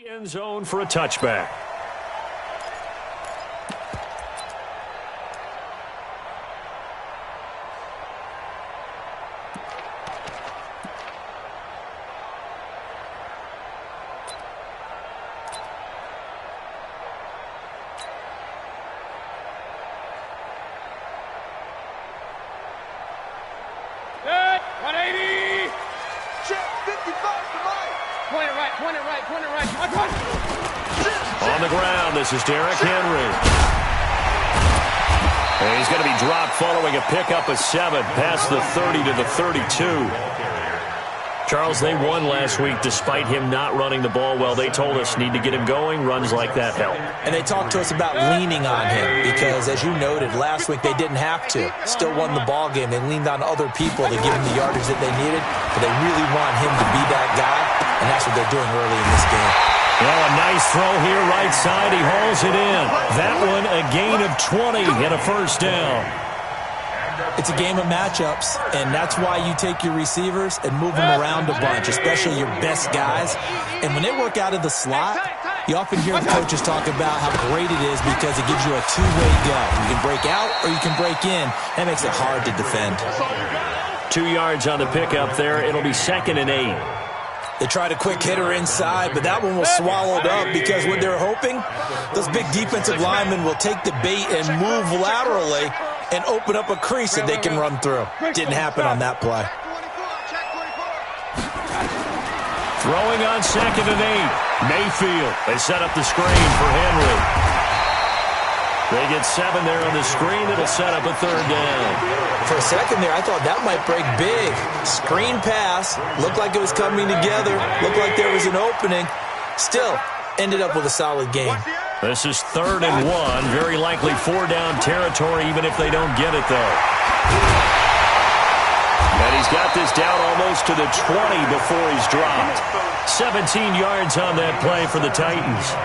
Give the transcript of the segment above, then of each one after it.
The end zone for a touchback. On the ground, this is Derrick Henry. And he's going to be dropped following a pickup of 7 past the 30 to the 32. Charles, they won last week despite him not running the ball well. They told us need to get him going. Runs like that help. And they talked to us about leaning on him because, as you noted, last week they didn't have to. Still won the ball game. They leaned on other people to give him the yardage that they needed. But they really want him to be that guy, and that's what they're doing early in this game. Well, a nice throw here right side. He hauls it in. That one a gain of 20 and a first down. It's a game of matchups, and that's why you take your receivers and move them around a bunch, especially your best guys. And when they work out of the slot, you often hear the coaches talk about how great it is because it gives you a two-way go. You can break out or you can break in. That makes it hard to defend. 2 yards on the pickup there. It'll be 2nd and 8. They tried a quick hitter inside, but that one was swallowed up because what they're hoping, those big defensive linemen will take the bait and move laterally and open up a crease that they can run through. Didn't happen on that play. Throwing on 2nd and 8. Mayfield. They set up the screen for Henry. They get 7 there on the screen. It'll set up a 3rd down. For a second there, I thought that might break big. Screen pass. Looked like it was coming together. Looked like there was an opening. Still, ended up with a solid game. This is 3rd and 1. Very likely 4-down territory, even if they don't get it, though. And he's got this down almost to the 20 before he's dropped. 17 yards on that play for the Titans.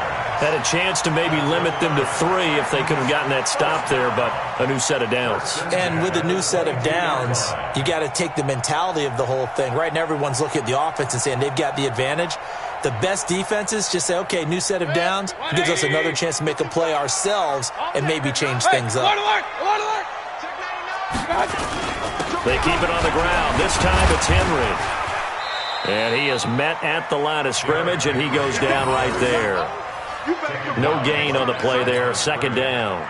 Had a chance to maybe limit them to 3 if they could have gotten that stop there, but a new set of downs. And with a new set of downs, you got to take the mentality of the whole thing. Right now, everyone's looking at the offense and saying they've got the advantage. The best defenses just say, okay, new set of downs. It gives us another chance to make a play ourselves and maybe change things up. They keep it on the ground. This time it's Henry. And he is met at the line of scrimmage, and he goes down right there. No gain on the play there. 2nd down.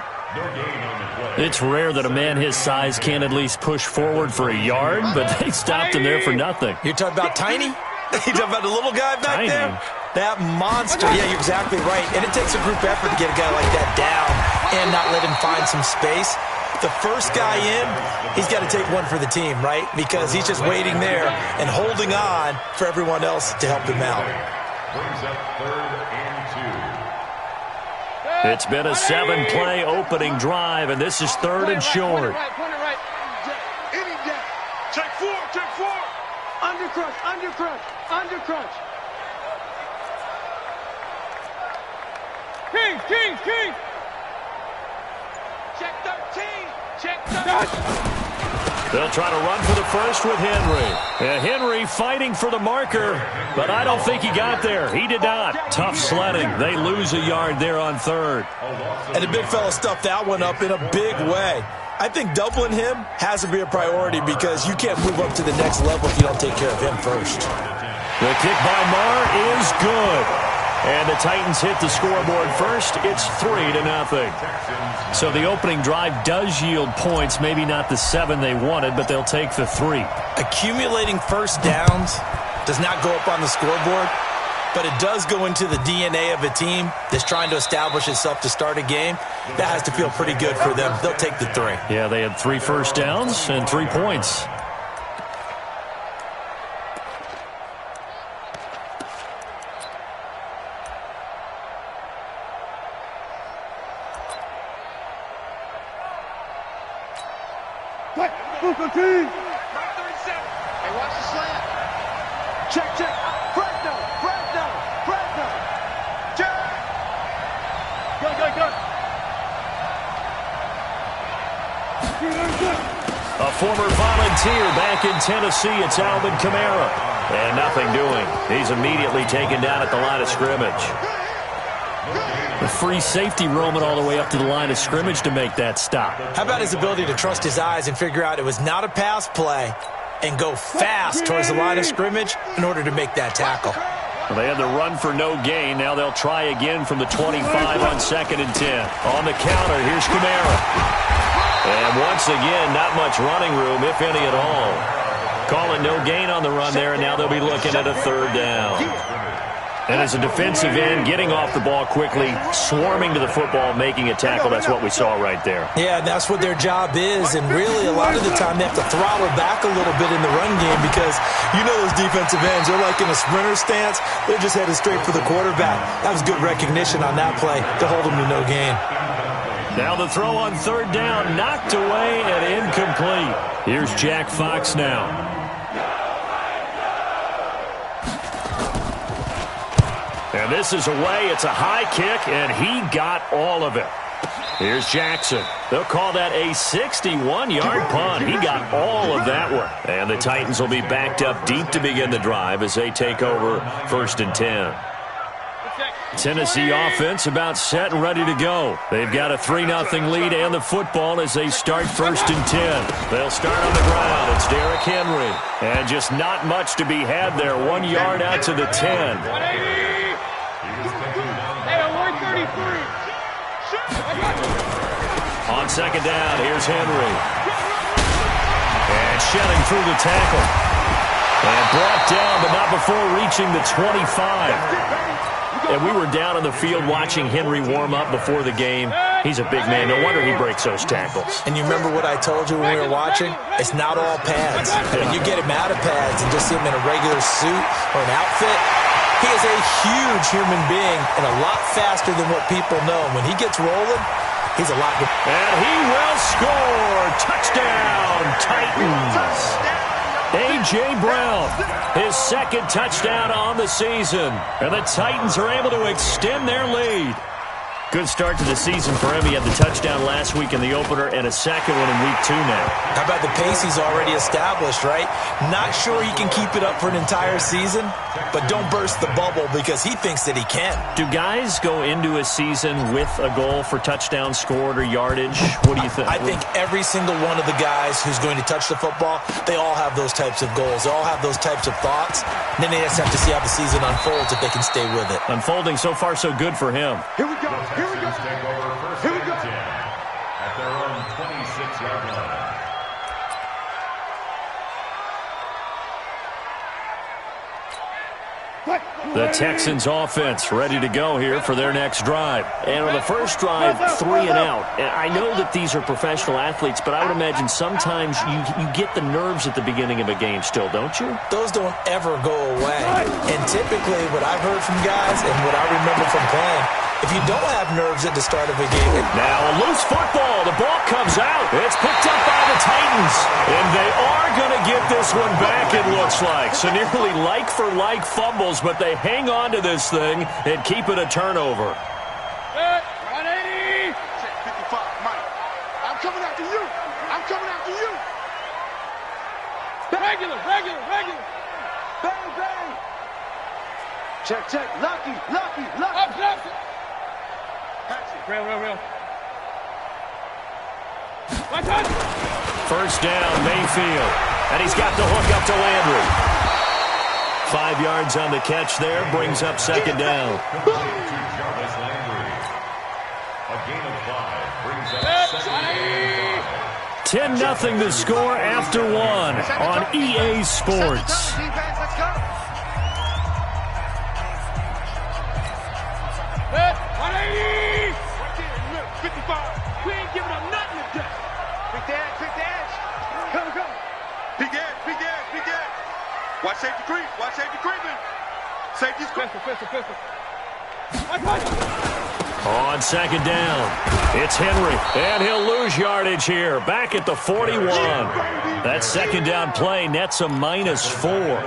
It's rare that a man his size can't at least push forward for a yard, but they stopped him there for nothing. You're talking about Tiny? You're talking about the little guy back there? That monster. Yeah, you're exactly right. And it takes a group effort to get a guy like that down and not let him find some space. The first guy in, he's got to take one for the team, right? Because he's just waiting there and holding on for everyone else to help him out. Brings up 3rd and 2. It's been a 7-play opening drive, and this is 3rd and short. Check 4. Undercrush. King. Check 13. They'll try to run for the first with Henry. And Henry fighting for the marker, but I don't think he got there. He did not. Tough sledding. They lose a yard there on 3rd. And the big fella stuffed that one up in a big way. I think doubling him has to be a priority because you can't move up to the next level if you don't take care of him first. The kick by Marr is good. And the Titans hit the scoreboard first. It's 3-0. So the opening drive does yield points. Maybe not the 7 they wanted, but they'll take the 3. Accumulating first downs does not go up on the scoreboard, but it does go into the DNA of a team that's trying to establish itself to start a game. That has to feel pretty good for them. They'll take the 3. Yeah, they had 3 first downs and 3 points. Hey, watch the slant. Check. Fresno. Check. Go. A former Volunteer back in Tennessee. It's Alvin Kamara. And nothing doing. He's immediately taken down at the line of scrimmage. The free safety roaming all the way up to the line of scrimmage to make that stop. How about his ability to trust his eyes and figure out it was not a pass play and go fast towards the line of scrimmage in order to make that tackle? Well, they had the run for no gain. Now they'll try again from the 25 on 2nd and 10. On the counter, here's Kamara. And once again, not much running room, if any at all. Calling no gain on the run there, and now they'll be looking at a 3rd down. And as a defensive end, getting off the ball quickly, swarming to the football, making a tackle, that's what we saw right there. Yeah, that's what their job is, and really a lot of the time they have to throttle back a little bit in the run game because you know those defensive ends, they're like in a sprinter stance. They're just headed straight for the quarterback. That was good recognition on that play to hold them to no gain. Now the throw on 3rd down, knocked away and incomplete. Here's Jack Fox now. And this is away. It's a high kick, and he got all of it. Here's Jackson. They'll call that a 61-yard punt. He got all of that one. And the Titans will be backed up deep to begin the drive as they take over 1st and 10. Tennessee offense about set and ready to go. They've got a 3-0 lead and the football as they start 1st and 10. They'll start on the ground. It's Derrick Henry. And just not much to be had there. 1 yard out to the 10. On 2nd down, here's Henry. And shedding through the tackle. And brought down, but not before reaching the 25. And we were down on the field watching Henry warm up before the game. He's a big man. No wonder he breaks those tackles. And you remember what I told you when we were watching? It's not all pads. When you get him out of pads and just see him in a regular suit or an outfit, he is a huge human being and a lot faster than what people know. When he gets rolling, he's a lot good. And he will score. Touchdown, Titans. A.J. Brown, his 2nd touchdown on the season. And the Titans are able to extend their lead. Good start to the season for him. He had the touchdown last week in the opener and a 2nd one in week 2 now. How about the pace he's already established, right? Not sure he can keep it up for an entire season, but don't burst the bubble because he thinks that he can. Do guys go into a season with a goal for touchdown scored or yardage? What do you think? I think every single one of the guys who's going to touch the football, they all have those types of goals. They all have those types of thoughts. And then they just have to see how the season unfolds if they can stay with it. Unfolding so far so good for him. Here we go. Here we go. Take over 1st and 10 at their own 26-yard line. The Texans offense ready to go here for their next drive. And on the first drive, 3 and out. And I know that these are professional athletes, but I would imagine sometimes you get the nerves at the beginning of a game still, don't you? Those don't ever go away. And typically what I've heard from guys and what I remember from playing, if you don't have nerves at the start of a game. Now a loose football. The ball comes out. It's picked up by the Titans. And they are going to get this one back, it looks like. So nearly like-for-like fumbles, but they hang on to this thing and keep it a turnover. 180. 55, Mike. I'm coming after you. I'm coming after you. Regular. Bang, bang. Check. Lucky. Up. Real. First down, Mayfield. And he's got the hook up to Landry. 5 yards on the catch there, brings up 2nd down. Complete to Jarvis Landry. A gain of 5 brings up 2nd and 5. 10-0 the score after 1 on EA Sports. Let's go. 180. 55. We ain't giving up nothing today. Big dash. Come. Big edge. Watch safety creeping. Safety's creeping. Pistol. On second down, it's Henry, and he'll lose yardage here. Back at the 41. That second down play nets a -4.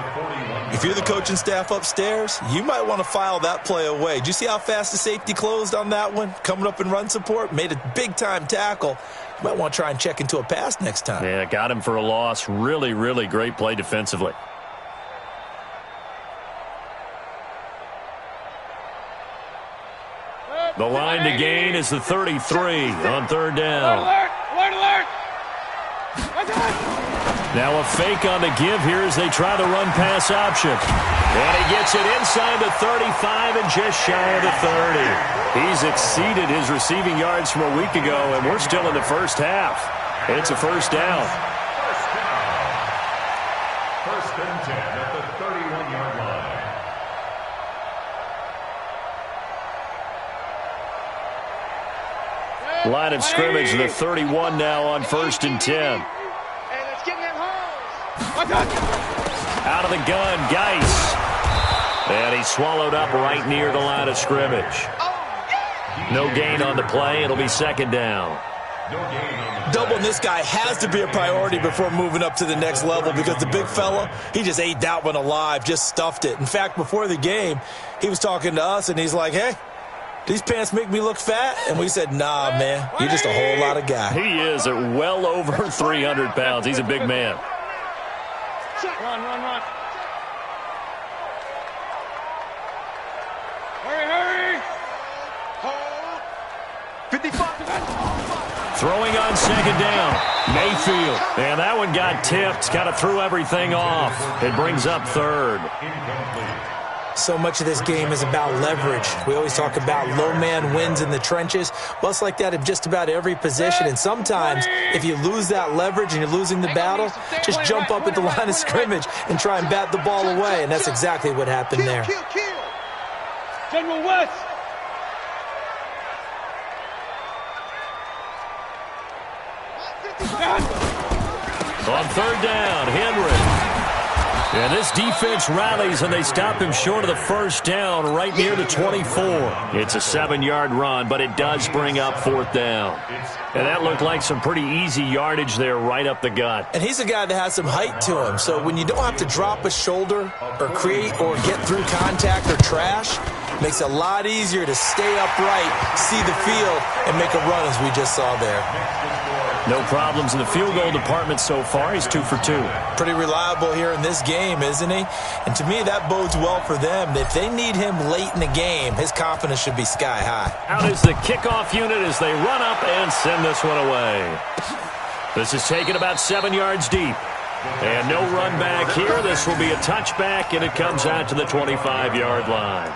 If you're the coaching staff upstairs, you might want to file that play away. Did you see how fast the safety closed on that one? Coming up in run support, made a big-time tackle. You might want to try and check into a pass next time. Yeah, got him for a loss. Really, really great play defensively. The line to gain is the 33 on third down. Alert! Now a fake on the give here as they try the run pass option. And he gets it inside the 35 and just shy of the 30. He's exceeded his receiving yards from a week ago, and we're still in the first half. It's a first down. First and 10 at the 31-yard line. Line of scrimmage, the 31 now on first and 10. Hey, let's get in that hole. Out of the gun, Geis. And he's swallowed up right near the line of scrimmage. No gain on the play. It'll be second down. Doubling this guy has to be a priority before moving up to the next level because the big fella, he just ate that one alive, just stuffed it. In fact, before the game, he was talking to us, and he's like, hey, these pants make me look fat? And we said, nah, man, you're just a whole lot of guy. He is at well over 300 pounds. He's a big man. Run. Hurry. Hold. 55. Throwing on second down, Mayfield. And that one got tipped, kind of threw everything off. It brings up third. So much of this game is about leverage. We always talk about low man wins in the trenches. Well, it's like that in just about every position. And sometimes, if you lose that leverage and you're losing the battle, just jump up at the line of scrimmage and try and bat the ball away. And that's exactly what happened there. Kill. General West. On third down, Henry. And this defense rallies, and they stop him short of the first down right near the 24. It's a 7-yard run, but it does bring up fourth down. And that looked like some pretty easy yardage there right up the gut. And he's a guy that has some height to him. So when you don't have to drop a shoulder or create or get through contact or trash, makes it a lot easier to stay upright, see the field, and make a run as we just saw there. No problems in the field goal department so far. He's 2 for 2. Pretty reliable here in this game, isn't he? And to me, that bodes well for them. If they need him late in the game, his confidence should be sky high. Out is the kickoff unit as they run up and send this one away. This is taken about 7 yards deep. And no run back here. This will be a touchback, and it comes out to the 25-yard line.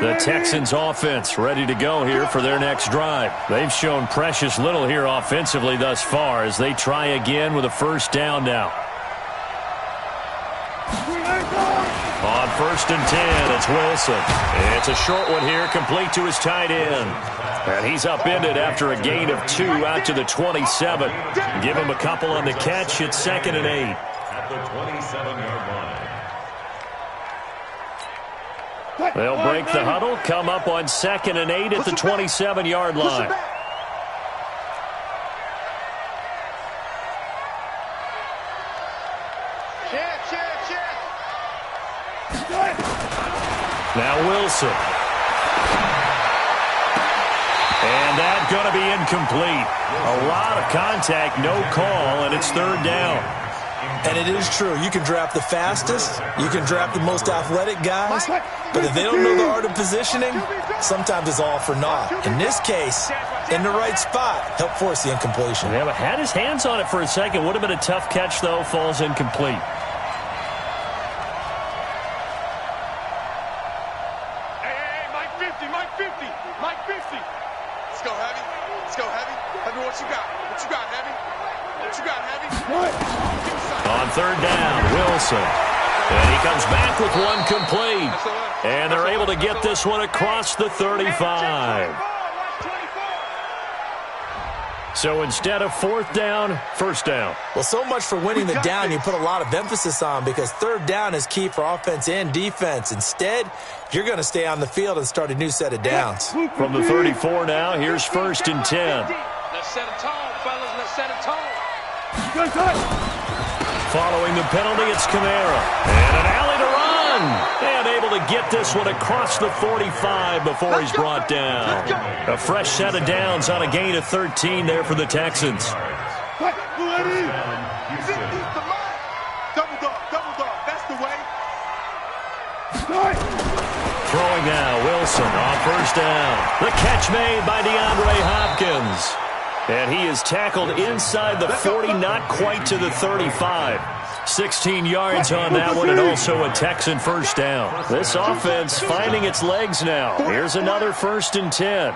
The Texans offense ready to go here for their next drive. They've shown precious little here offensively thus far as they try again with a first down now. On first and 10, it's Wilson. It's a short one here, complete to his tight end. And he's upended after a gain of 2 out to the 27. Give him a couple on the catch. It's 2nd and 8. At the 27-yard line. They'll break the huddle, come up on 2nd and 8 at the 27-yard line. Now Wilson. And that's going to be incomplete. A lot of contact, no call, and it's third down. And it is true. You can draft the fastest. You can draft the most athletic guys. But if they don't know the art of positioning, sometimes it's all for naught. In this case, in the right spot, help force the incompletion. Yeah, but had his hands on it for a second. Would have been a tough catch, though. Falls incomplete. Hey, Mike 50. Let's go, Heavy. Heavy, what you got? Heavy? On third down, Wilson. And he comes back with one complete. And they're able to get this one across the 35. So instead of fourth down, first down. Well, so much for winning the down you put a lot of emphasis on, because third down is key for offense and defense. Instead, you're going to stay on the field and start a new set of downs. From the 34 now, here's first and 10. Let's set a tone, fellas. Let's set a tone. Following the penalty, it's Kamara. And an alley to run. And able to get this one across the 45 before he's brought down. A fresh set of downs on a gain of 13 there for the Texans. Double dog, that's the way. Throwing now, Wilson on first down. The catch made by DeAndre Hopkins. And he is tackled inside the 40, not quite to the 35. 16 yards on that one, and also a Texan first down. This offense finding its legs now. Here's another first and 10.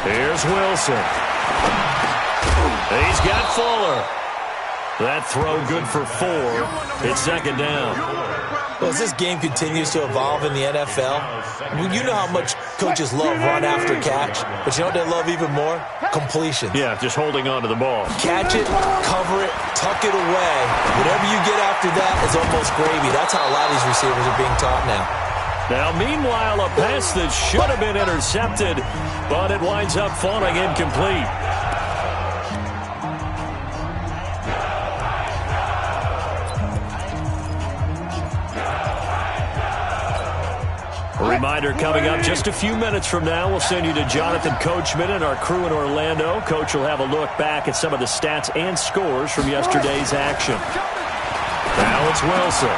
Here's Wilson. He's got Fuller. That throw good for 4. It's second down. Well, as this game continues to evolve in the NFL, you know how much coaches love run after catch, but you know what they love even more? Completion. Yeah, just holding on to the ball. Catch it, cover it, tuck it away. Whatever you get after that is almost gravy. That's how a lot of these receivers are being taught now. Now, meanwhile, a pass that should have been intercepted, but it winds up falling incomplete. A reminder coming up just a few minutes from now. We'll send you to Jonathan Coachman and our crew in Orlando. Coach will have a look back at some of the stats and scores from yesterday's action. Now it's Wilson.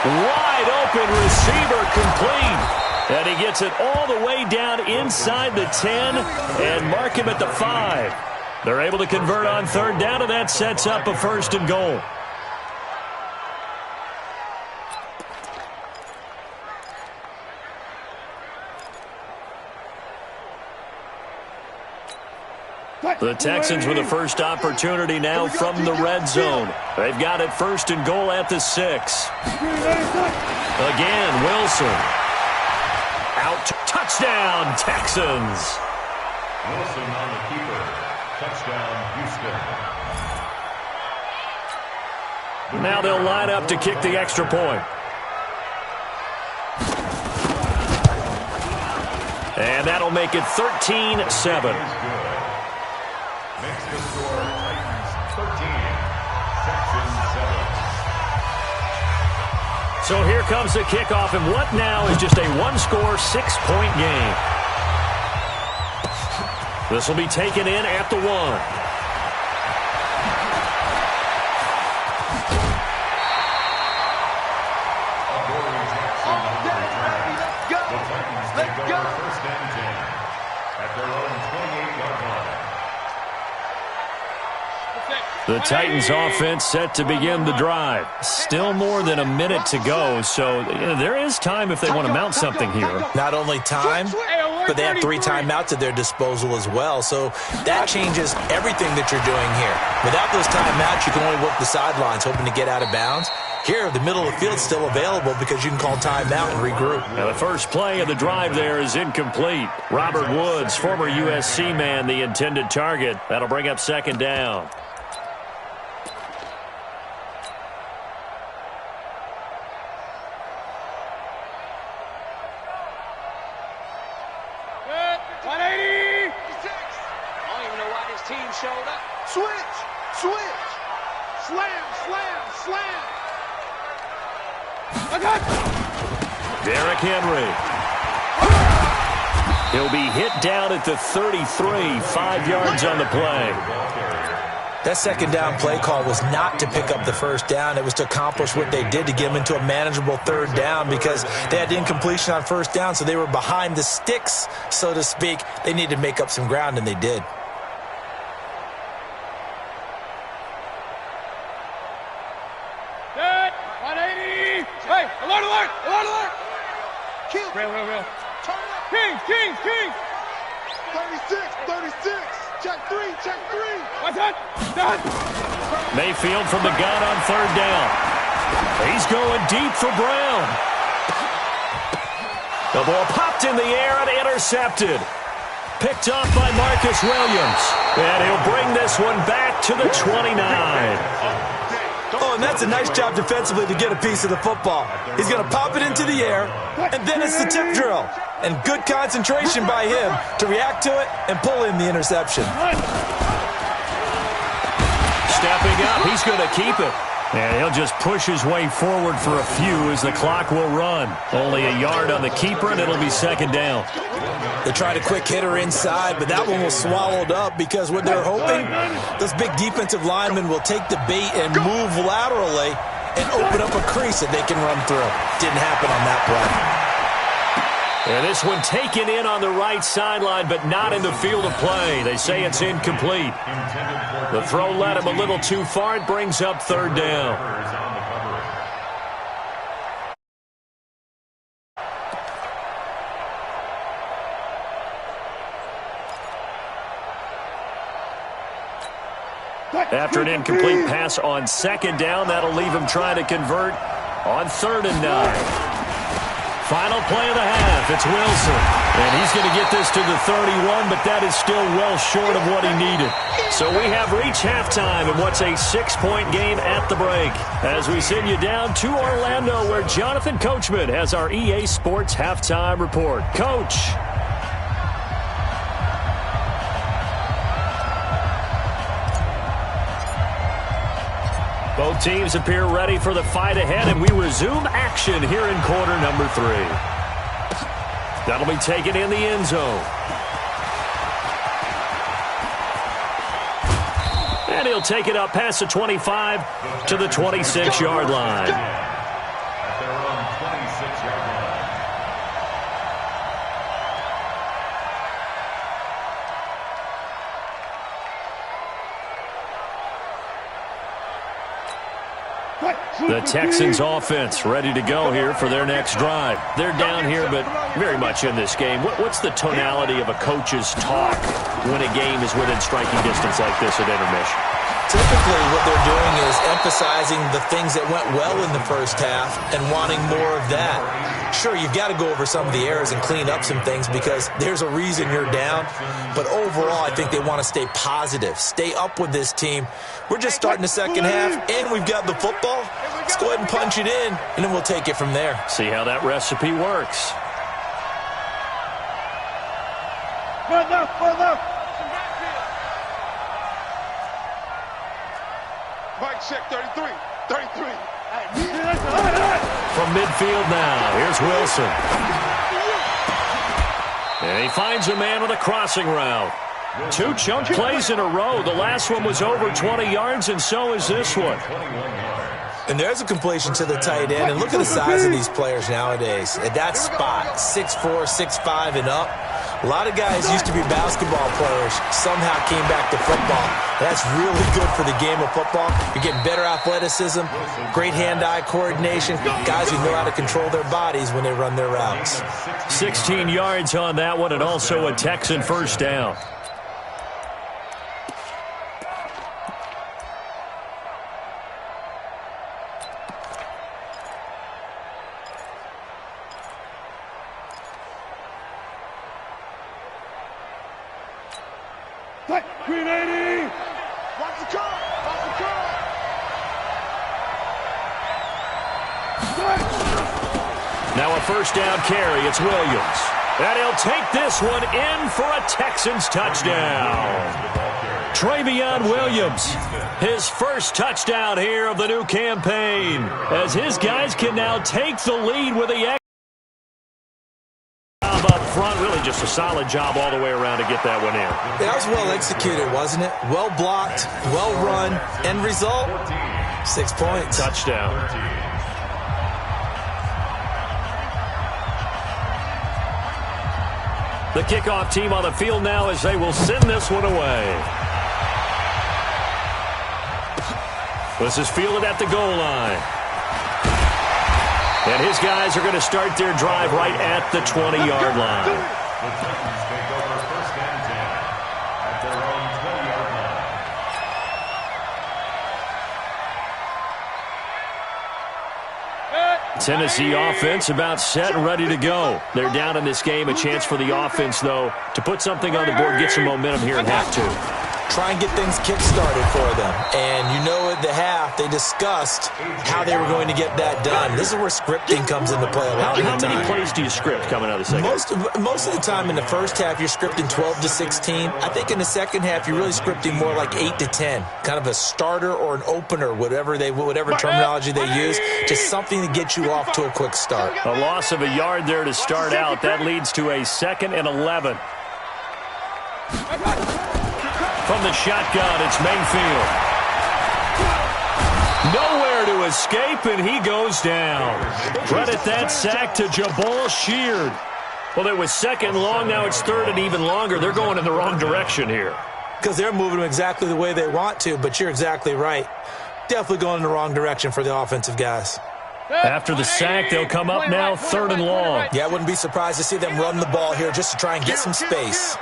Wide open receiver complete. And he gets it all the way down inside the 10 and mark him at the 5. They're able to convert on third down, and that sets up a first and goal. The Texans with a first opportunity now from the red zone. They've got it first and goal at the 6. Again, Wilson. Out. Touchdown, Texans. Wilson on the keeper. Touchdown, Houston. Now they'll line up to kick the extra point. And that'll make it 13-7. Makes the score Titans 13, Texans 7. So here comes the kickoff, and what now is just a one-score, 6-point game. This will be taken in at the 1. The Titans offense set to begin the drive. Still more than a minute to go, so there is time if they want to mount something here. Not only time, but they have 3 timeouts at their disposal as well, so that changes everything that you're doing here. Without those timeouts, you can only work the sidelines, hoping to get out of bounds. Here, the middle of the field's still available because you can call timeout and regroup. Now, the first play of the drive there is incomplete. Robert Woods, former USC man, the intended target. That'll bring up second down. Derrick Henry. He'll be hit down at the 33, 5 yards on the play. That second down play call was not to pick up the first down. It was to accomplish what they did to get them into a manageable third down because they had incompletion on first down, so they were behind the sticks, so to speak. They needed to make up some ground, and they did. Real. Kings. 36. Check three. What's that? Mayfield from the gun on third down. He's going deep for Brown. The ball popped in the air and intercepted. Picked off by Marcus Williams. And he'll bring this one back to the 29. Oh, and that's a nice job defensively to get a piece of the football. He's going to pop it into the air, and then it's the tip drill. And good concentration by him to react to it and pull in the interception. Stepping up, he's going to keep it. And he'll just push his way forward for a few as the clock will run. Only a yard on the keeper, and it'll be second down. They tried a quick hitter inside, but that one was swallowed up because what they're hoping, those big defensive linemen will take the bait and move laterally and open up a crease that they can run through. Didn't happen on that play. And this one taken in on the right sideline, but not in the field of play. They say it's incomplete. The throw led him a little too far. It brings up third down. After an incomplete pass on second down, that'll leave him trying to convert on 3rd and 9. Final play of the half, it's Wilson. And he's going to get this to the 31, but that is still well short of what he needed. So we have reached halftime in what's a 6-point game at the break. As we send you down to Orlando, where Jonathan Coachman has our EA Sports Halftime Report. Coach. Both teams appear ready for the fight ahead, and we resume action here in quarter number 3. That'll be taken in the end zone. And he'll take it up past the 25 to the 26-yard line. At their own 26-yard line. The Texans offense ready to go here for their next drive. They're down here, but very much in this game. What's the tonality of a coach's talk when a game is within striking distance like this at intermission? Typically, what they're doing is emphasizing the things that went well in the first half and wanting more of that. Sure, you've got to go over some of the errors and clean up some things because there's a reason you're down. But overall, I think they want to stay positive, stay up with this team. We're just starting the second half, and we've got the football. Let's go ahead and punch it in, and then we'll take it from there. See how that recipe works. Mike check 33. 33. From midfield now, here's Wilson. And he finds a man with a crossing route. 2 chunk plays in a row. The last one was over 20 yards, and so is this one. And there's a completion to the tight end. And look at the size of these players nowadays. At that spot, 6'4", 6'5", and up. A lot of guys used to be basketball players, somehow came back to football. That's really good for the game of football. You're getting better athleticism, great hand-eye coordination, guys who know how to control their bodies when they run their routes. 16 yards on that one, and also a Texan first down. Green 80. Watch the car. Watch the car. Now a first down carry. It's Williams. And he'll take this one in for a Texans touchdown. Travion Williams, his first touchdown here of the new campaign, as his guys can now take the lead with the up front. Really just a solid job all the way around to get that one in. That was well executed, wasn't it? Well blocked, well run. End result, 6 points. Touchdown. The kickoff team on the field now as they will send this one away. This is fielded at the goal line. And his guys are going to start their drive right at the 20-yard line. The Texans take over first and 10 at their own 20-yard line. Tennessee offense about set and ready to go. They're down in this game. A chance for the offense, though, to put something on the board, get some momentum here in half two. Try and get things kick-started for them. And you know at the half, they discussed how they were going to get that done. This is where scripting comes into play a lot of the time. How many plays do you script coming out of the second half? Most of the time in the first half, you're scripting 12 to 16. I think in the second half, you're really scripting more like 8 to 10. Kind of a starter or an opener, whatever terminology they use. Just something to get you off to a quick start. A loss of a yard there to start out. That leads to a 2nd and 11. From the shotgun, it's Mayfield. Nowhere to escape, and he goes down. Credit that sack to Jabal Sheard. Well, it was 2nd long. Now it's 3rd and even longer. They're going in the wrong direction here. Because they're moving exactly the way they want to, but you're exactly right. Definitely going in the wrong direction for the offensive guys. After the sack, they'll come up now 3rd and long. Yeah, I wouldn't be surprised to see them run the ball here just to try and get some space.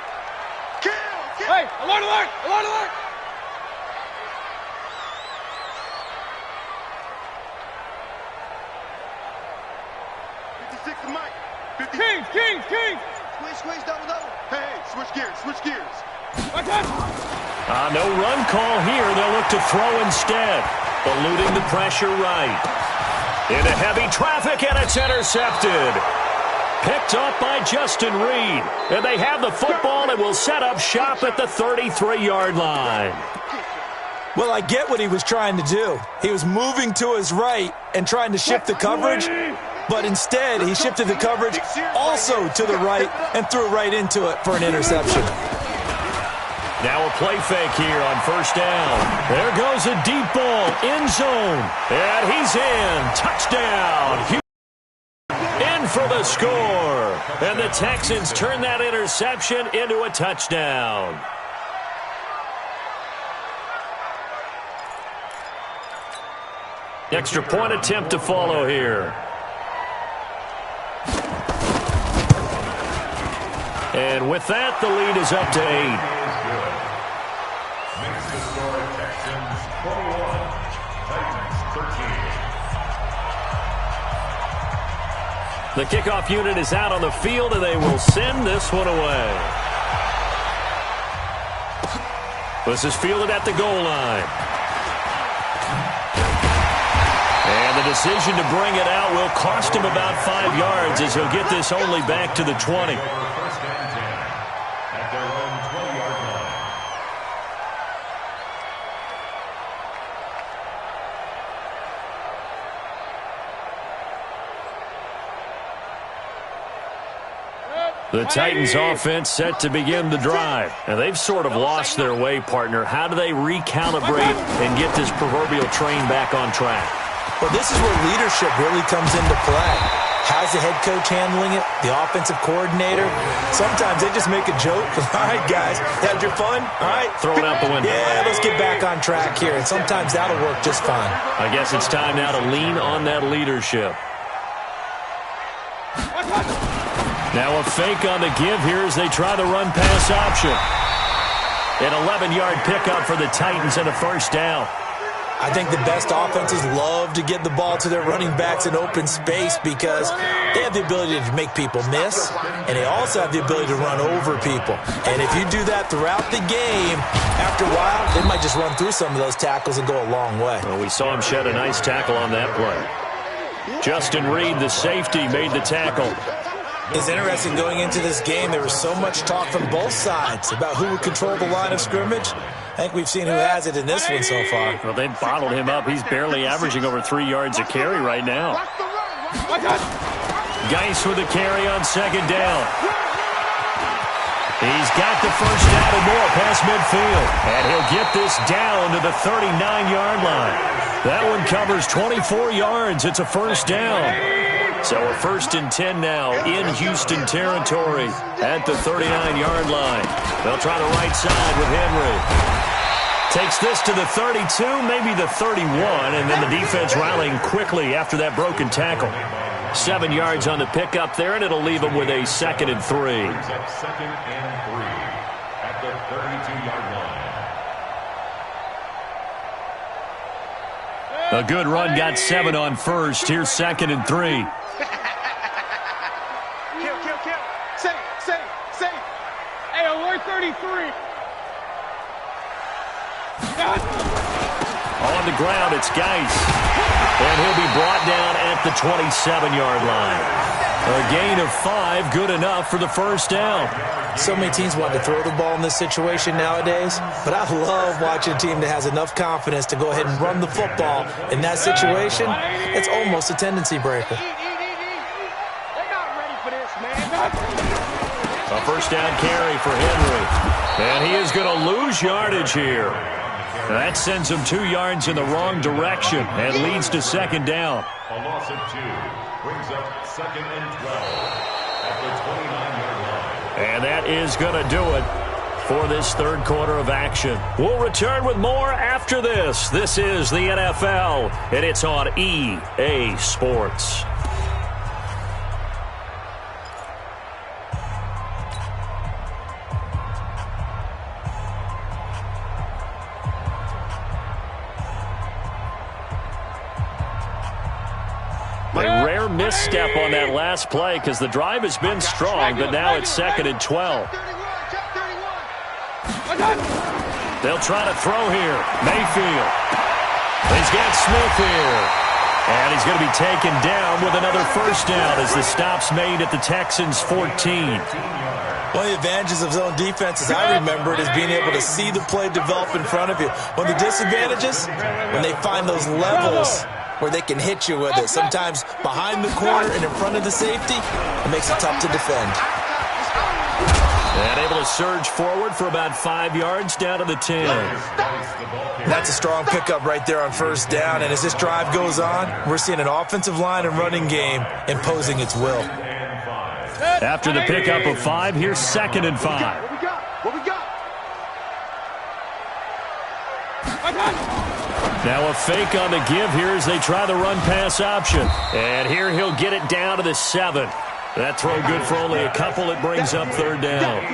Hey, alert, alert, alert, alert! Kings! Squeeze, double. Hey, switch gears. No run call here. They'll look to throw instead. Eluding the pressure right. Into heavy traffic, and it's intercepted. Picked up by Justin Reed. And they have the football and will set up shop at the 33-yard line. Well, I get what he was trying to do. He was moving to his right and trying to shift the coverage, but instead he shifted the coverage also to the right and threw right into it for an interception. Now a play fake here on 1st down. There goes a deep ball, end zone, and he's in. Touchdown. In for the score. And the Texans turn that interception into a touchdown. Extra point attempt to follow here. And with that, the lead is up to 8. Makes the score Texans 21, Titans 13. The kickoff unit is out on the field, and they will send this one away. This is fielded at the goal line. And the decision to bring it out will cost him about 5 yards as he'll get this only back to the 20. First and 10 at their own 20-yard line. The Titans offense set to begin the drive. And they've sort of lost their way, partner. How do they recalibrate and get this proverbial train back on track? Well, this is where leadership really comes into play. How's the head coach handling it? The offensive coordinator? Sometimes they just make a joke. All right, guys, had your fun? All right. Throw it out the window. Yeah, let's get back on track here. And sometimes that'll work just fine. I guess it's time now to lean on that leadership. Now a fake on the give here as they try the run-pass option. An 11-yard pickup for the Titans and a 1st down. I think the best offenses love to get the ball to their running backs in open space because they have the ability to make people miss, and they also have the ability to run over people. And if you do that throughout the game, after a while, they might just run through some of those tackles and go a long way. Well, we saw him shed a nice tackle on that play. Justin Reed, the safety, made the tackle. It's interesting going into this game. There was so much talk from both sides about who would control the line of scrimmage. I think we've seen who has it in this one so far. Well, they bottled him up. He's barely averaging over 3 yards a carry right now. Geis with a carry on 2nd down. He's got the 1st down and more past midfield. And he'll get this down to the 39-yard line. That one covers 24 yards. It's a 1st down. So a 1st and 10 now in Houston territory at the 39-yard line. They'll try the right side with Henry. Takes this to the 32, maybe the 31, and then the defense rallying quickly after that broken tackle. 7 yards on the pickup there, and it'll leave them with a 2nd and 3. 2nd and 3 at the 32-yard line. A good run got 7 on first. Here's 2nd and 3. Kill. Say. Hey, alert 33. On the ground, it's Geis. And he'll be brought down at the 27-yard line. A gain of 5, good enough for the first down. So many teams want to throw the ball in this situation nowadays, but I love watching a team that has enough confidence to go ahead and run the football. In that situation, it's almost a tendency breaker. They're not ready for this, man. A first down carry for Henry. And he is going to lose yardage here. That sends him 2 yards in the wrong direction and leads to 2nd down. A loss of 2 brings up 2nd and 12 at the 29-yard line. And that is going to do it for this third quarter of action. We'll return with more after this. This is the NFL, and it's on EA Sports. A rare misstep on that last play because the drive has been strong, but now it's 2nd and 12. They'll try to throw here. Mayfield. He's got Smith here. And he's going to be taken down with another first down as the stop's made at the Texans' 14. One of the advantages of zone defense, as I remember it, is being able to see the play develop in front of you. One of the disadvantages, when they find those levels where they can hit you with it, sometimes behind the corner and in front of the safety, it makes it tough to defend. And able to surge forward for about 5 yards down to the 10. That's a strong pickup right there on first down, and as this drive goes on, we're seeing an offensive line and running game imposing its will. After the pickup of 5, here's 2nd and 5. What we got? Now a fake on the give here as they try the run-pass option. And here he'll get it down to the 7. That throw good for only a couple. It brings up 3rd down.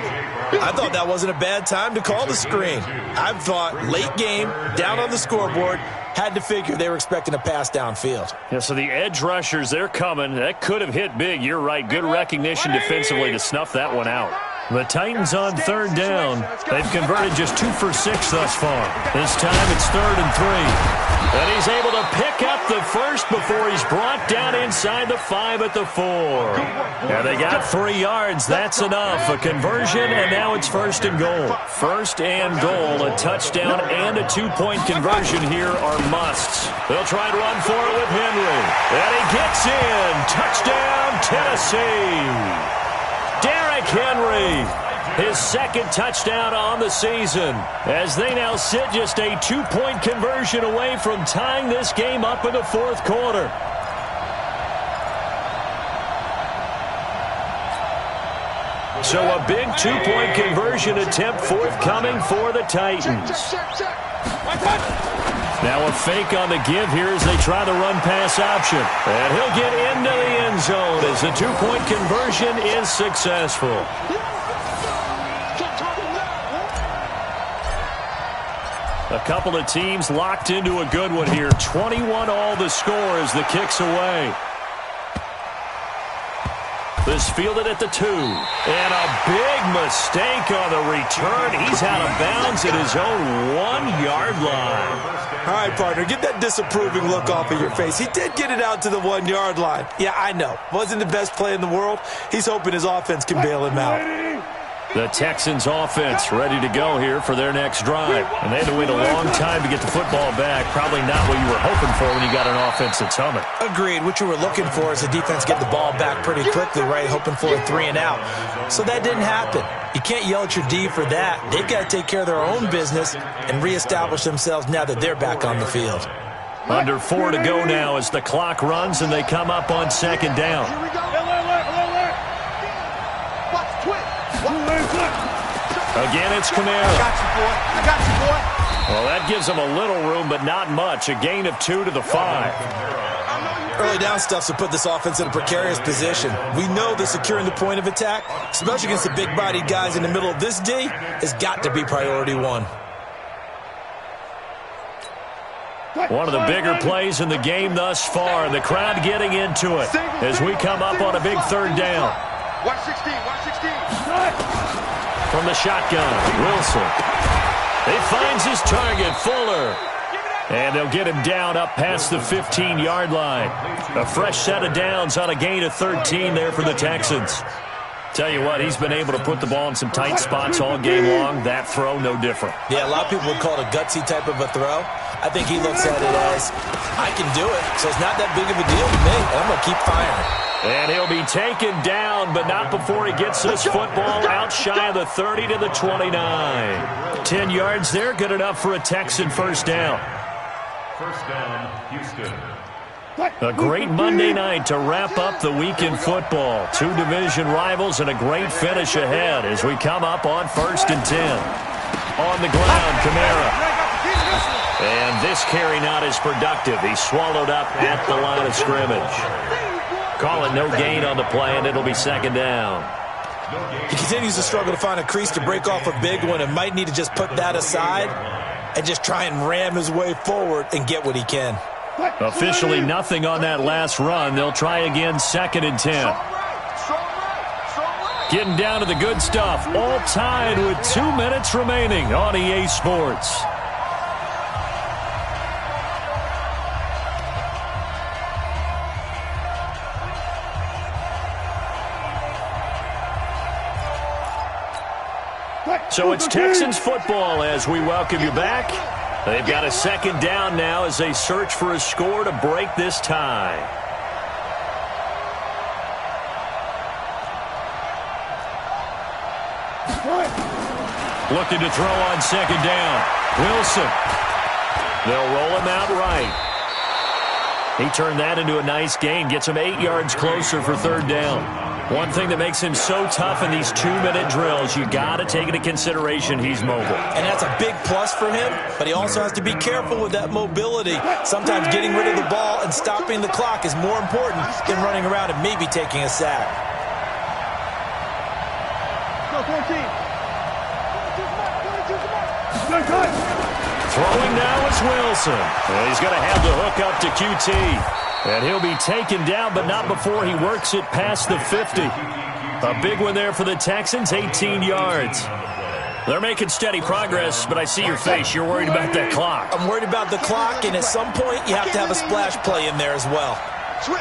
I thought that wasn't a bad time to call the screen. I thought late game, down on the scoreboard, had to figure they were expecting a pass downfield. Yeah, so the edge rushers, they're coming. That could have hit big. You're right. Good recognition defensively to snuff that one out. The Titans on 3rd down. They've converted just 2 for 6 thus far. This time it's 3rd and 3. And he's able to pick up the first before he's brought down inside the 5 at the 4. And they got 3 yards. That's enough. A conversion, and now it's 1st and goal. 1st and goal. A touchdown and a 2-point conversion here are musts. They'll try and run for it with Henry. And he gets in. Touchdown, Tennessee. Derrick Henry, his 2nd touchdown on the season, as they now sit just a 2-point conversion away from tying this game up in the 4th quarter. So a big 2-point conversion attempt forthcoming for the Titans. Now a fake on the give here as they try the run-pass option. And he'll get into the end zone as the 2-point conversion is successful. A couple of teams locked into a good one here. 21 all the score as the kick's away. This fielded at the 2. And a big mistake on the return. He's out of bounds at his own 1-yard line. All right, partner, get that disapproving look off of your face. He did get it out to the 1-yard line. Yeah, I know. Wasn't the best play in the world. He's hoping his offense can bail him out. The Texans offense ready to go here for their next drive. And they had to wait a long time to get the football back. Probably not what you were hoping for when you got an offense that's humming. Agreed. What you were looking for is the defense get the ball back pretty quickly, right? Hoping for a 3 and out. So that didn't happen. You can't yell at your D for that. They've got to take care of their own business and reestablish themselves now that they're back on the field. Under 4 to go now as the clock runs and they come up on 2nd down. Here we go. Watch quick. Again, it's Kamara. I got you, boy. Well, that gives them a little room, but not much. A gain of 2 to the 5. Early down stuffs will put this offense in a precarious position. We know that securing the point of attack, especially against the big-bodied guys in the middle of this D, has got to be priority 1. One of the bigger plays in the game thus far, and the crowd getting into it as we come up on a big third down. 116, 116. From the shotgun, Wilson. He finds his target, Fuller. And they'll get him down up past the 15-yard line. A fresh set of downs on a gain of 13 there for the Texans. Tell you what, he's been able to put the ball in some tight spots all game long. That throw, no different. Yeah, a lot of people would call it a gutsy type of a throw. I think he looks at it as, I can do it, so it's not that big of a deal to me. I'm going to keep firing. And he'll be taken down, but not before he gets this football out shy of the 30 to the 29. 10 yards there, good enough for a Texan first down. First down, Houston. A great Monday night to wrap up the week in football. Two division rivals and a great finish ahead as we come up on 1st and 10. On the ground, Kamara. And this carry not as productive. He's swallowed up at the line of scrimmage. Call it no gain on the play, and it'll be 2nd down. He continues to struggle to find a crease to break off a big one and might need to just put that aside and just try and ram his way forward and get what he can. Officially nothing on that last run. They'll try again, 2nd and 10. Getting down to the good stuff. All tied with 2 minutes remaining on EA Sports. So it's Texans football as we welcome you back. They've got a 2nd down now as they search for a score to break this tie. Looking to throw on 2nd down. Wilson. They'll roll him out right. He turned that into a nice gain. Gets him 8 yards closer for 3rd down. One thing that makes him so tough in these 2-minute drills, you got to take into consideration he's mobile. And that's a big plus for him, but he also has to be careful with that mobility. Sometimes getting rid of the ball and stopping the clock is more important than running around and maybe taking a sack. Throwing now is Wilson. And he's going to have the hook up to QT. And he'll be taken down, but not before he works it past the 50. A big one there for the Texans, 18 yards. They're making steady progress, but I see your face. You're worried about that clock. I'm worried about the clock, and at some point, you have to have a splash play in there as well. Switch.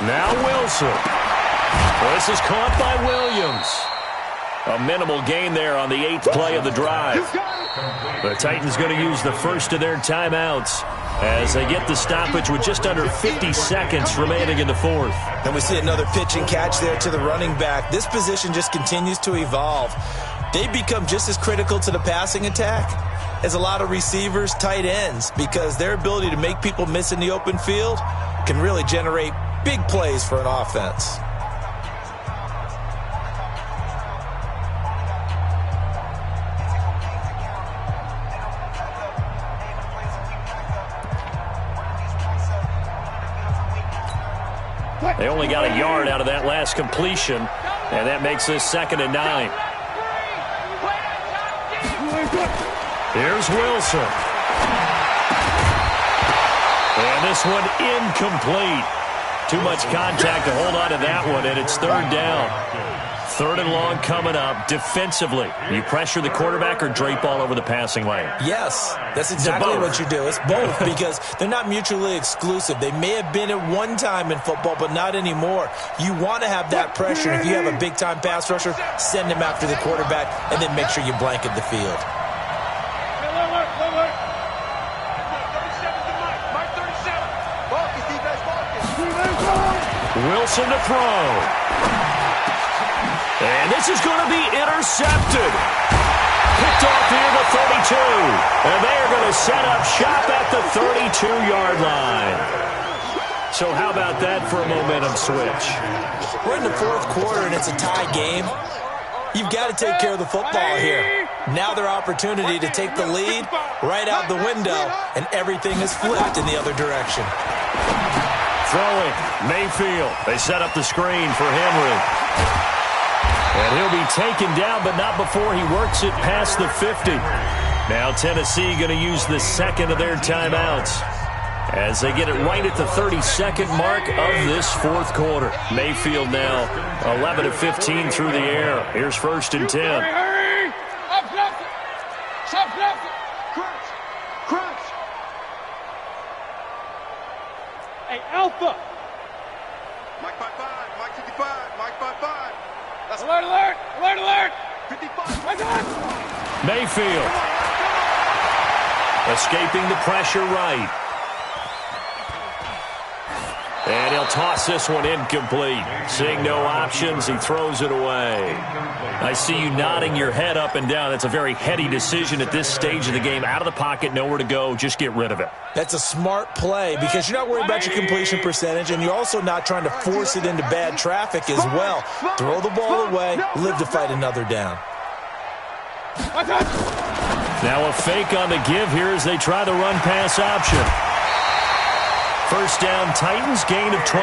Now Wilson. This is caught by Williams. A minimal gain there on the 8th play of the drive. The Titans going to use the first of their timeouts as they get the stoppage with just under 50 seconds remaining in the 4th. And we see another pitch and catch there to the running back. This position just continues to evolve. They become just as critical to the passing attack as a lot of receivers, tight ends, because their ability to make people miss in the open field can really generate big plays for an offense. They only got a yard out of that last completion, and that makes this 2nd and 9. Here's Wilson. And this one incomplete. Too much contact to hold on to that one, and it's 3rd down. 3rd and long coming up. Defensively, you pressure the quarterback or drape all over the passing lane? Yes, that's exactly what you do. It's both because they're not mutually exclusive. They may have been at one time in football, but not anymore. You want to have that pressure. If you have a big-time pass rusher, send him after the quarterback, and then make sure you blanket the field. Wilson to throw. And this is going to be intercepted. Picked off near the 32. And they are going to set up shop at the 32-yard line. So how about that for a momentum switch? We're in the 4th quarter, and it's a tie game. You've got to take care of the football here. Now their opportunity to take the lead right out the window, and everything is flipped in the other direction. Throwing, Mayfield. They set up the screen for Henry. And he'll be taken down, but not before he works it past the 50. Now Tennessee going to use the second of their timeouts as they get it right at the 32nd mark of this fourth quarter. Mayfield now 11 of 15 through the air. Here's 1st and 10. Hurry! Stop bluffing! Crunch! Hey, Alpha! Mike by 5, Mike 55, Mike by 5. That's Alert! 55. My God! Mayfield escaping the pressure right. And he'll toss this one incomplete. Seeing no options, he throws it away. I see you nodding your head up and down. That's a very heady decision at this stage of the game. Out of the pocket, nowhere to go, just get rid of it. That's a smart play because you're not worried about your completion percentage, and you're also not trying to force it into bad traffic as well. Throw the ball away, live to fight another down. Now a fake on the give here as they try the run-pass option. First down, Titans, gain of 12.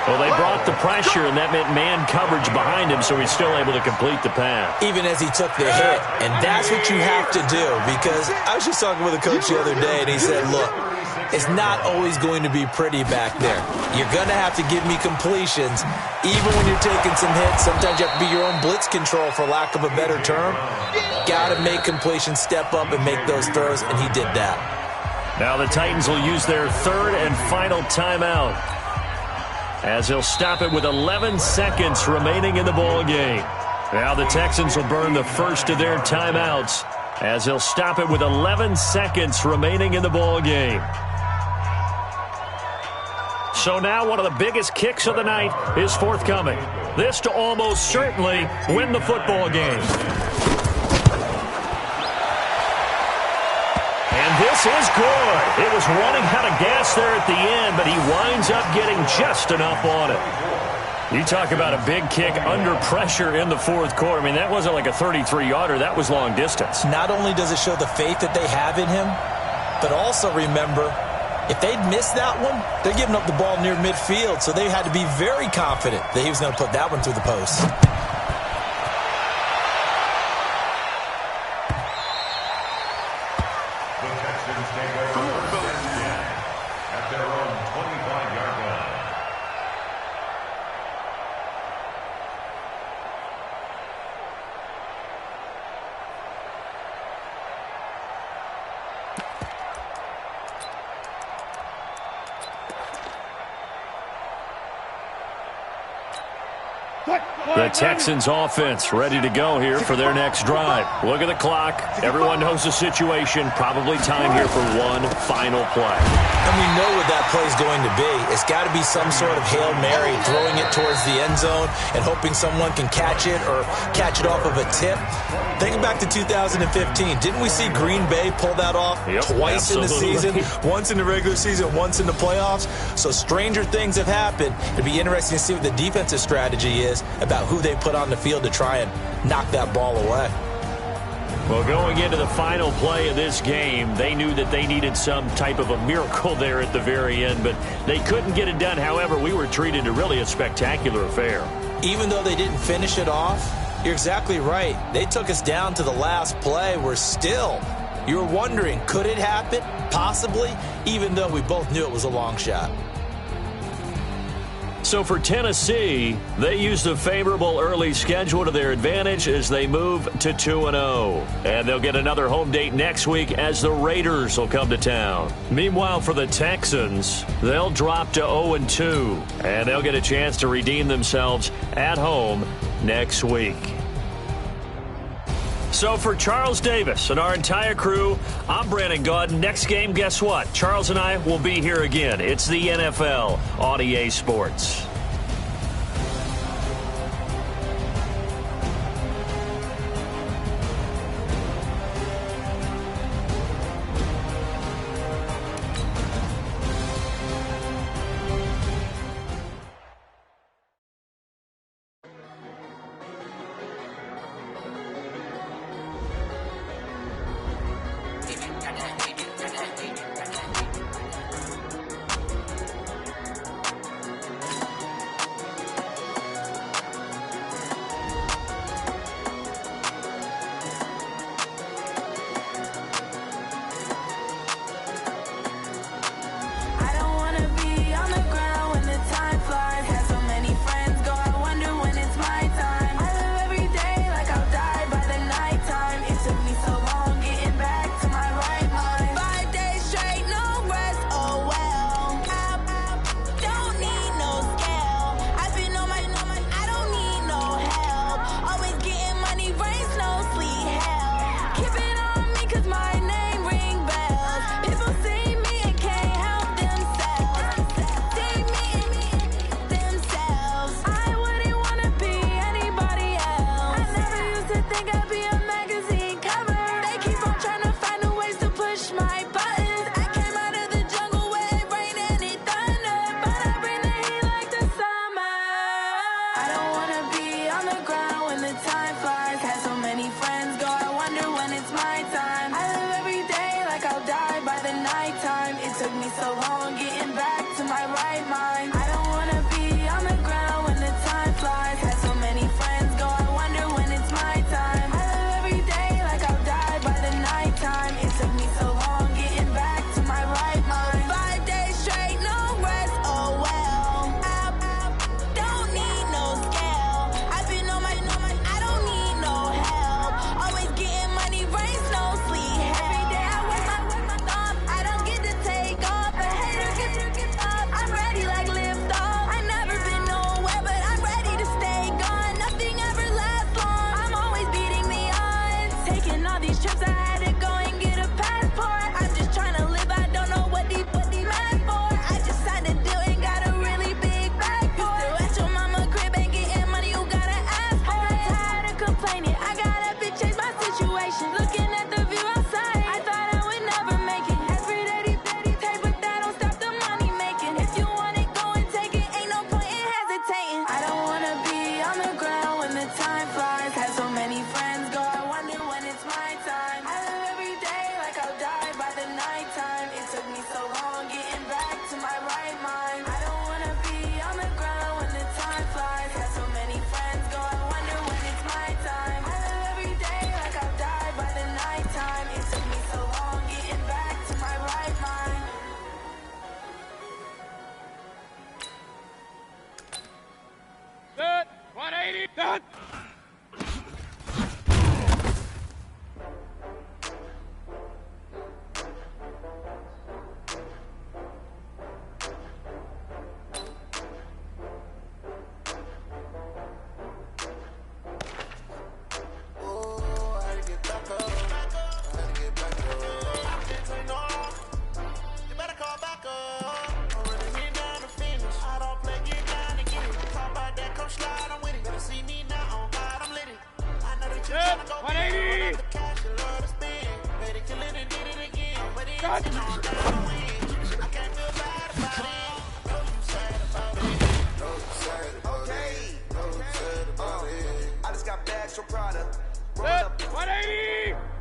Well, they brought the pressure, and that meant man coverage behind him, so he's still able to complete the pass. Even as he took the hit, and that's what you have to do, because I was just talking with a coach the other day, and he said, look, it's not always going to be pretty back there. You're going to have to give me completions. Even when you're taking some hits, sometimes you have to be your own blitz control, for lack of a better term. Got to make completions, step up, and make those throws, and he did that. Now the Titans will use their third and final timeout as they'll stop it with 11 seconds remaining in the ball game. Now the Texans will burn the first of their timeouts as they'll stop it with 11 seconds remaining in the ball game. So now one of the biggest kicks of the night is forthcoming. This to almost certainly win the football game. This is good. It was running out of gas there at the end, but he winds up getting just enough on it. You talk about a big kick under pressure in the fourth quarter. I mean, that wasn't like a 33-yarder. That was long distance. Not only does it show the faith that they have in him, but also remember, if they'd missed that one, they're giving up the ball near midfield, so they had to be very confident that he was going to put that one through the post. The Texans offense ready to go here for their next drive. Look at the clock. Everyone knows the situation. Probably time here for one final play. And we know what that play is going to be. It's got to be some sort of Hail Mary, throwing it towards the end zone and hoping someone can catch it or catch it off of a tip. Think back to 2015. Didn't we see Green Bay pull that off twice in the season? Once in the regular season, once in the playoffs. So stranger things have happened. It'd be interesting to see what the defensive strategy is about who they put on the field to try and knock that ball away. Well, going into the final play of this game, they knew that they needed some type of a miracle there at the very end, but they couldn't get it done. However, we were treated to really a spectacular affair. Even though they didn't finish it off, you're exactly right. They took us down to the last play. We're still, you were wondering, could it happen? Possibly, even though we both knew it was a long shot. So for Tennessee, they used a favorable early schedule to their advantage as they move to 2-0. And they'll get another home date next week as the Raiders will come to town. Meanwhile, for the Texans, they'll drop to 0-2. And they'll get a chance to redeem themselves at home next week. So for Charles Davis and our entire crew, I'm Brandon Gaudin. Next game, guess what? Charles and I will be here again. It's the NFL on EA Sports.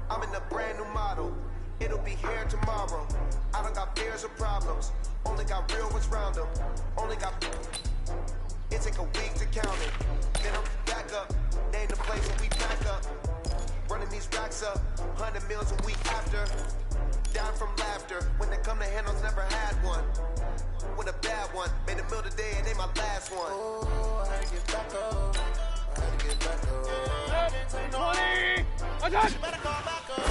I'm in a brand new model. It'll be here tomorrow. I don't got fears or problems. Only got real ones round them. Only got... It take a week to count it. Then I'm back up. Name the place where we back up. Running these racks up. 100 meals a week after. Down from laughter. When they come to handles, never had one. With a bad one. Made a meal today and they my last one. Oh, I had to get back up. I had to get back up. 20! You better call back up. I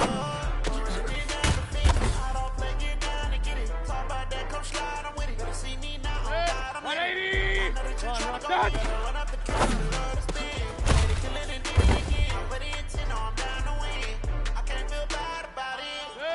don't play, get down and get it. Talk about that, come slide, I'm with it. Better see me now, oh God, I'm with it. I know that you're trying to go, you better run up the cash, you love to spin. Ready to kill it and did it again. But the intent, no, I'm down to win. I can't feel bad about it. No,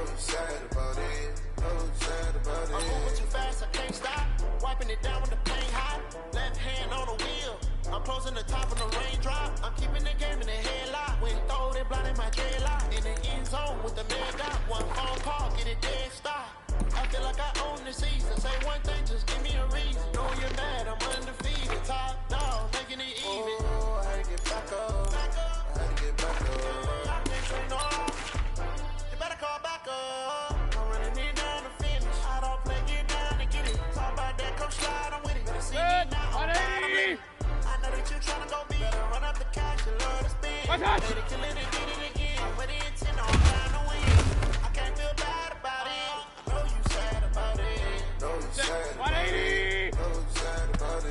you sad about it. No, you sad about it. I'm moving too fast, I can't stop. Wiping it down with the paint hot. Left hand on the wheel. I'm closing the top of the raindrop. I'm keeping the game in the headlock. When throw it blind in my dreadlock. In the end zone with the man got one phone call, get it dead stop. I feel like I own the season. Say one thing, just give me a reason. Know you're mad, I'm undefeated. Top dog, making it even. Oh, I had to get back up. I had to get back up. I can't say no. You better call back up. I'm running it down to finish. I don't play, get down to get it. Talk about that, come slide, I'm with it. Better see me now, oh God, I'm in it. I know that you're trying to go big. Better run up the cash, you love to spin. Better kill it and did it again. With the intent, no, I'm trying to win. I can't feel bad about it. I know you sad about it. Know you sad about it. Know you sad about it.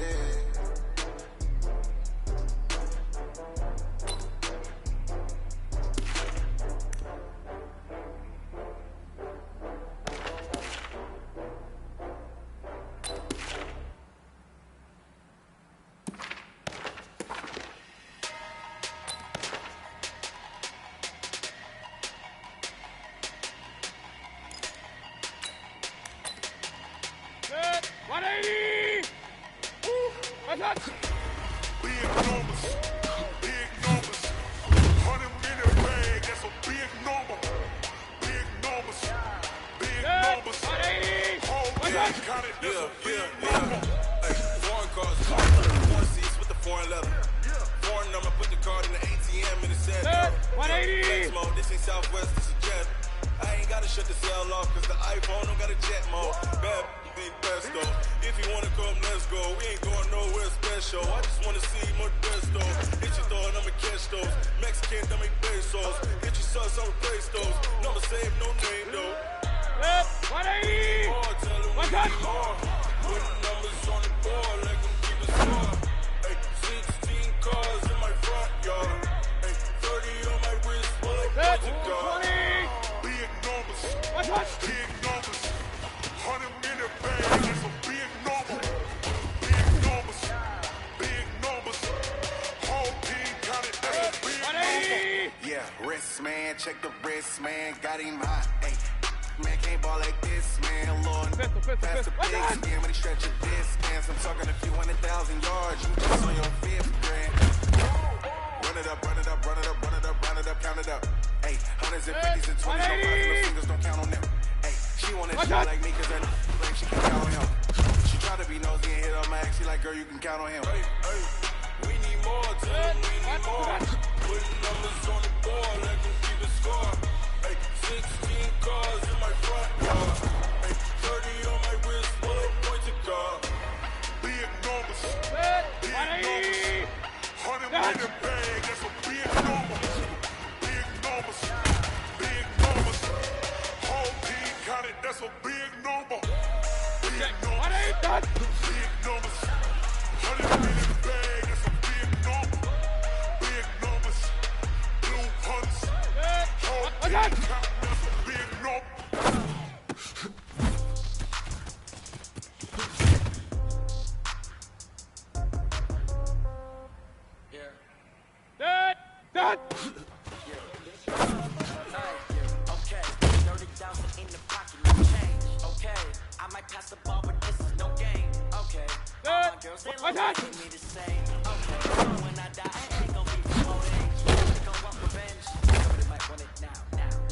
Big numbers, 100 million bags.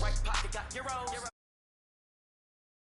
Right pocket got euros.